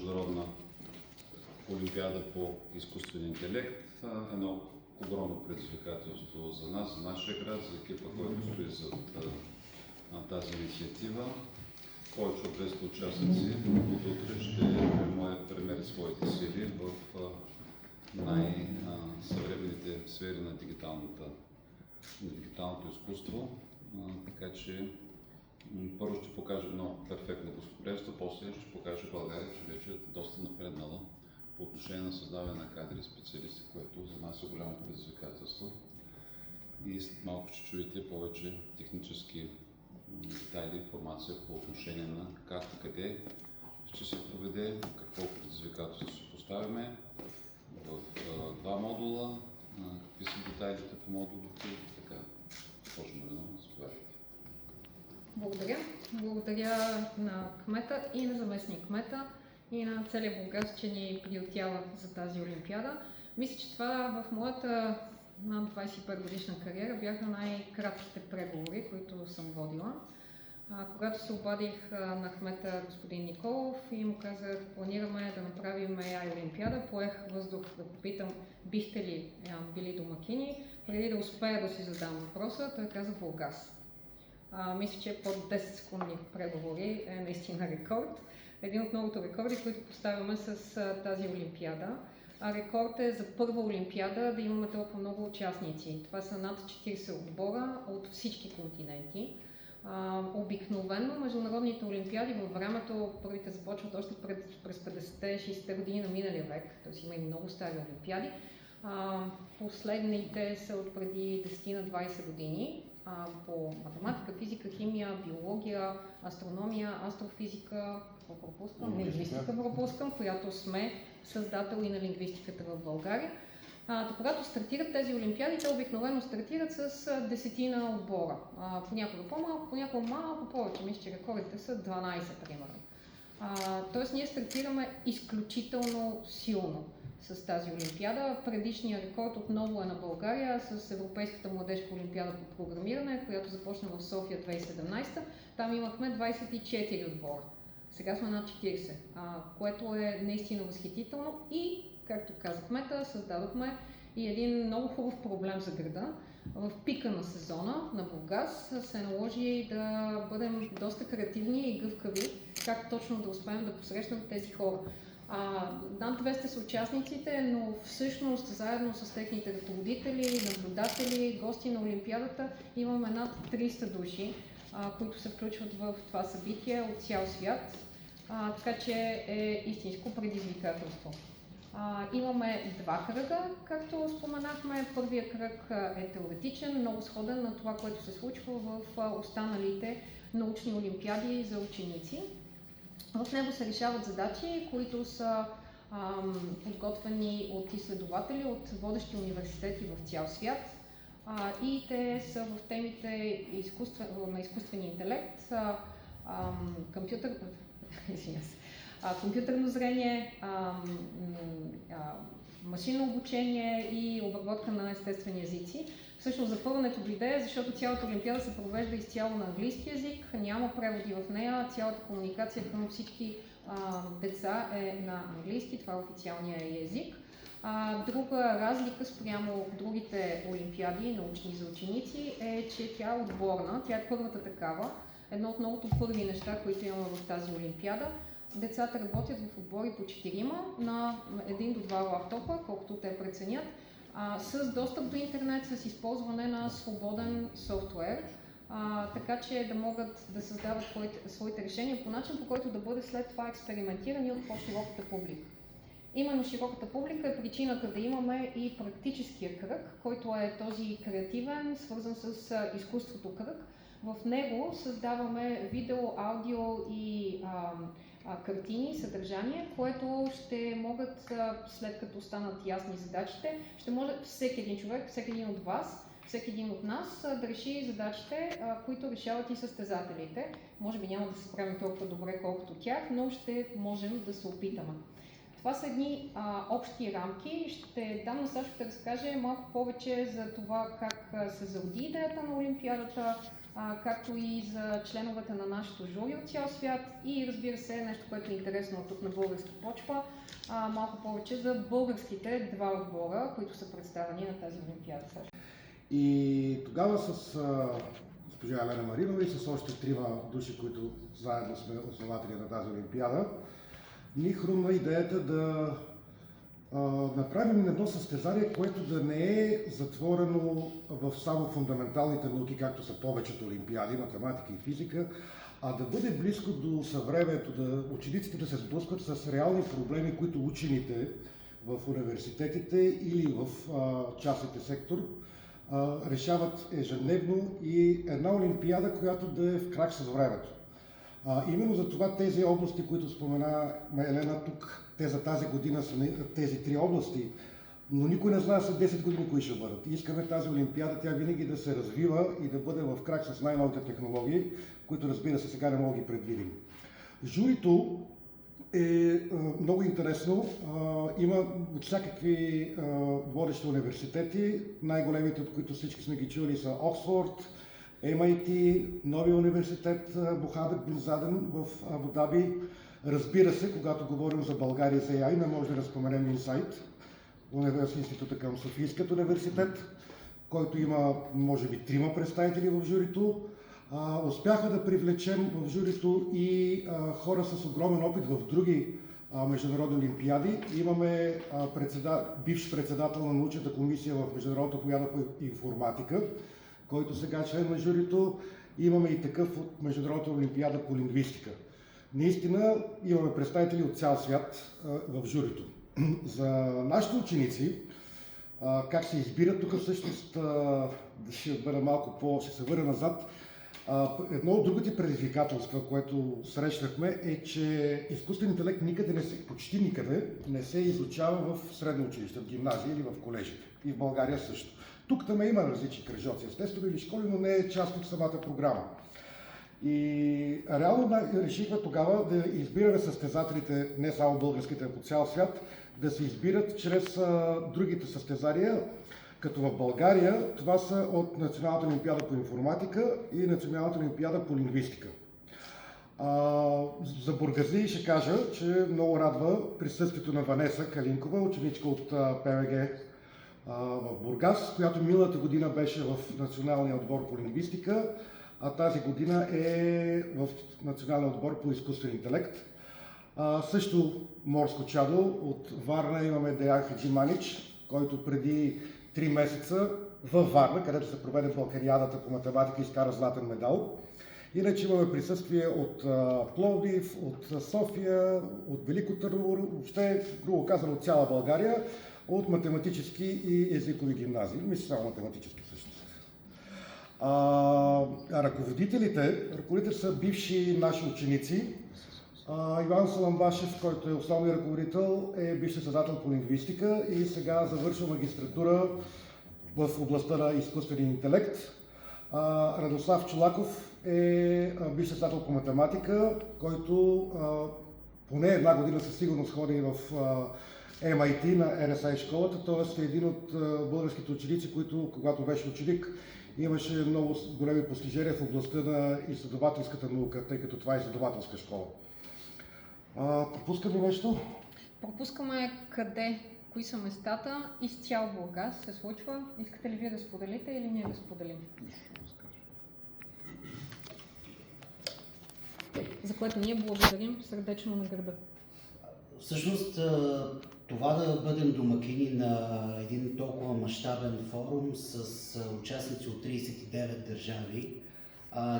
международна олимпиада по изкуствен интелект. Едно огромно предизвикателство за нас, за нашия град, за екипа, който стои зад тази инициатива. Повече от 200 участници от утре ще премерят своите сили в най-съвременните сфери на дигиталното изкуство. Така че първо ще покаже едно перфектно гостоприемство, после ще покаже България, че вече е доста напреднала по отношение на създаване на кадри и специалисти, което за нас е голямо предизвикателство. И след малко ще чуете повече технически детайли, информация по отношение на как и къде ще се проведе, какво предизвикателство ще поставяме в два модула, какви са детайлите по модулите и така. Госпожо Маринова, заповядайте. Благодаря. Благодаря на кмета и на заместник кмета и на целия Бургас, че ни приютява за тази олимпиада. Мисля, че това в моята над 25 годишна кариера бяха най-кратките преговори, които съм водила. Когато се обадих на кмета господин Николов и му казах, планираме да направим AI олимпиада, поех въздух да попитам, бихте ли били домакини, преди да успея да си задам въпроса, той каза Бургас. Мисля, че под 10 секундни преговори е наистина рекорд. Един от многото рекорди, които поставяме с тази олимпиада. Рекорд е за първа олимпиада да имаме толкова много участници. Това са над 40 отбора от всички континенти. Обикновено международните олимпиади във времето, първите започват още през 50-60 години на миналия век, т.е. има и много стари олимпиади. Последните са от преди 10 на 20 години по математика, физика, химия, биология, астрономия, астрофизика, лингвистика, която сме която и на лингвистиката в България. Когато стартират тези олимпиади, те обикновено стартират с 10 отбора. Понякога по-малко, понякога малко повече. Мисля, че рекордите са 12 примерно. Тоест ние стартираме изключително силно с тази олимпиада. Предишният рекорд отново е на България с Европейската младежка олимпиада по програмиране, която започна в София 2017. Там имахме 24 отбора. Сега сме над 40, което е наистина възхитително и, както казахме, създадохме и един много хубав проблем за града. В пика на сезона на Бургас се наложи да бъдем доста креативни и гъвкави, как точно да успеем да посрещнем тези хора. Над 200 са участниците, но всъщност заедно с техните ръководители, наблюдатели, гости на олимпиадата имаме над 300 души, които се включват в това събитие от цял свят, така че е истинско предизвикателство. Имаме два кръга, както споменахме. Първият кръг е теоретичен, много сходен на това, което се случва в останалите научни олимпиади за ученици. В него се решават задачи, които са подготвени от изследователи от водещи университети в цял свят. И те са в темите на изкуствен интелект, компютърно зрение, машинно обучение и обработка на естествени езици. Всъщност запълването дойде, защото цялата олимпиада се провежда изцяло на английски език, няма преводи в нея, цялата комуникация към всички деца е на английски, това е официалния език. Друга разлика спрямо другите олимпиади научни за ученици е, че тя е отборна, тя е първата такава. Едно от многото първи неща, които имаме в тази олимпиада. Децата работят в отбори по 4 на 1 до 2 лаптопа, колкото те преценят, с достъп до интернет, с използване на свободен софтуер, така че да могат да създават своите решения по начин, по който да бъде след това експериментирани от по-широката публика. Именно широката публика е причината да имаме и практическия кръг, който е този креативен, свързан с изкуството кръг. В него създаваме видео, аудио и картини, съдържание, което ще могат, след като станат ясни задачите, ще може всеки един човек, всеки един от вас, всеки един от нас да реши задачите, които решават и състезателите. Може би няма да се справим толкова добре, колкото тях, но ще можем да се опитаме. Това са едни общи рамки. Ще дам на Сашо да разкаже малко повече за това как се зароди идеята на олимпиадата, както и за членовете на нашето жури от цял свят и разбира се, нещо, което е интересно тук на българска почва, малко повече за българските два отбора, които са представени на тази олимпиада. И тогава с госпожа Елена Маринова и с още трима души, които заедно сме основатели на тази олимпиада, ни хрумна идеята да направим едно състезание, което да не е затворено в само фундаменталните науки, както са повечето олимпиади, математика и физика, а да бъде близко до съвремието, да учениците да се сблъскват с реални проблеми, които учените в университетите или в частните сектор решават ежедневно, и една олимпиада, която да е в крак с времето. Именно за това тези области, които спомена Елена тук, те за тази година са тези три области, но никой не знае след 10 години кои ще бъдат. Искаме тази олимпиада, тя винаги да се развива и да бъде в крак с най-новите технологии, които, разбира се, сега не мога да ги предвидим. Журито е много интересно. Има от всякакви водещи университети, най-големите от които всички сме ги чули са Оксфорд, MIT, новия университет Мохамед бин Заден в Абу Даби. Разбира се, когато говорим за България и за AI, не може да споменем Инсайт, института към Софийският университет, който има, може би, 3 представители в журито. Успяха да привлечем в журито и хора с огромен опит в други международни олимпиади. Имаме бивш председател на научната комисия в Международната олимпиада по информатика, който сега е член на журито. Имаме и такъв от Международната олимпиада по лингвистика. Наистина имаме представители от цял свят в журито. За нашите ученици, как се избират, тук всъщност ще бъда ще се върна назад. Едно от другите предизвикателства, което срещнахме, е, че изкуствен интелект почти никъде не се изучава в средно училище, в гимназия или в колежи. И в България също. Тук там има различни кръжоци, естествено, или школи, но не е част от самата програма. И реално решихме тогава да избираме състезателите, не само българските, а по цял свят, да се избират чрез другите състезания, като в България това са от Националната олимпиада по информатика и Националната олимпиада по лингвистика. За бургазии ще кажа, че много радва присъствието на Ванеса Калинкова, ученичка от ПВГ в Бургас, която миналата година беше в Националния отбор по лингвистика, а тази година е в Националния отбор по изкуствен интелект. Също морско чадо от Варна имаме Деян Хаджиманич, който преди 3 месеца във Варна, където се проведе Балканиадата по математика, изкара златен медал. Иначе имаме присъствие от Пловдив, от София, от Велико Търново, въобще, грубо казано, от цяла България, от математически и езикови гимназии. Мисля, само математически всъщност. Ръководителите са бивши наши ученици. Иван Саламбашев, който е основният ръководител, е бивш състезател по лингвистика и сега завършва магистратура в областта на изкуствения интелект. Радослав Чолаков е бивш състезател по математика, който поне една година със сигурност ходи в MIT на RSI школата, т.е. е един от българските ученици, които, когато беше ученик, имаше много големи постижения в областта на изследователската наука, тъй като това е изследователска школа. Пропускаме нещо? Пропускаме къде, кои са местата. Из цял Бургас се случва. Искате ли вие да споделите или ние да споделим? За което ние благодарим сърдечно на града. Всъщност, това да бъдем домакини на един толкова мащабен форум с участници от 39 държави,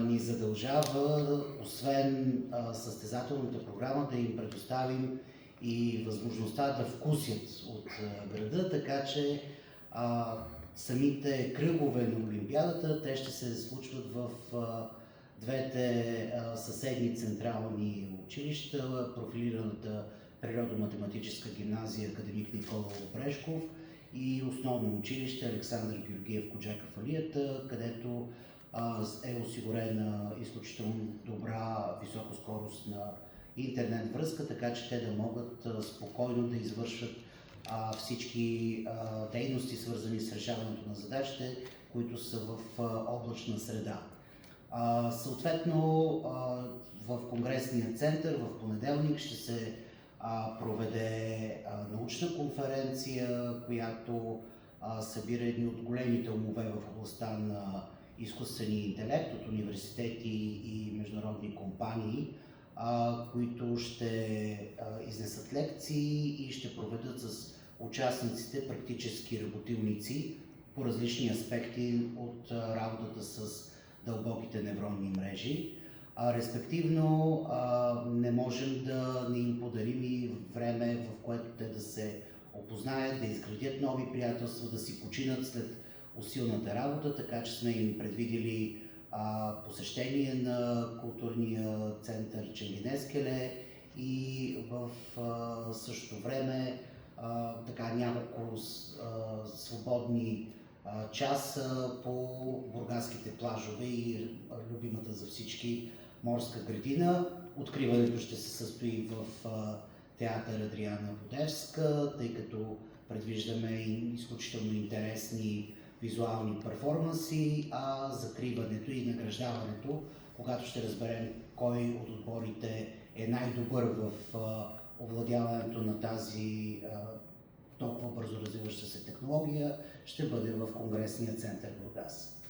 ни задължава, освен състезателната програма, да им предоставим и възможността да вкусят от града, така че самите кръгове на Олимпиадата, те ще се случват в двете съседни централни училища, профилираната природо-математическа гимназия Академик Никола Обрешков и основно училище Александър Георгиев Коджаков-Алията, където е осигурена изключително добра високоскоростна интернет връзка, така че те да могат спокойно да извършват всички дейности, свързани с решаването на задачите, които са в облачна среда. Съответно, в Конгресния център в понеделник ще се проведе научна конференция, която събира едни от големите умове в областта на изкуствения интелект от университети и международни компании, които ще изнесат лекции и ще проведат с участниците практически работилници по различни аспекти от работата с дълбоките невронни мрежи. Респективно не можем да не им подарим и време, в което те да се опознаят, да изградят нови приятелства, да си починат след усилната работа, така че сме им предвидили посещение на културния център Ченгинескеле и в същото време така няколко свободни часа по бургаските плажове и любимата за всички морска градина. Откриването ще се състои в театър Адриана Будевска, тъй като предвиждаме изключително интересни визуални перформанси, а закриването и награждаването, когато ще разберем кой от отборите е най-добър в овладяването на тази толкова бързо развиваща се технология, ще бъде в Конгресния център Бургас.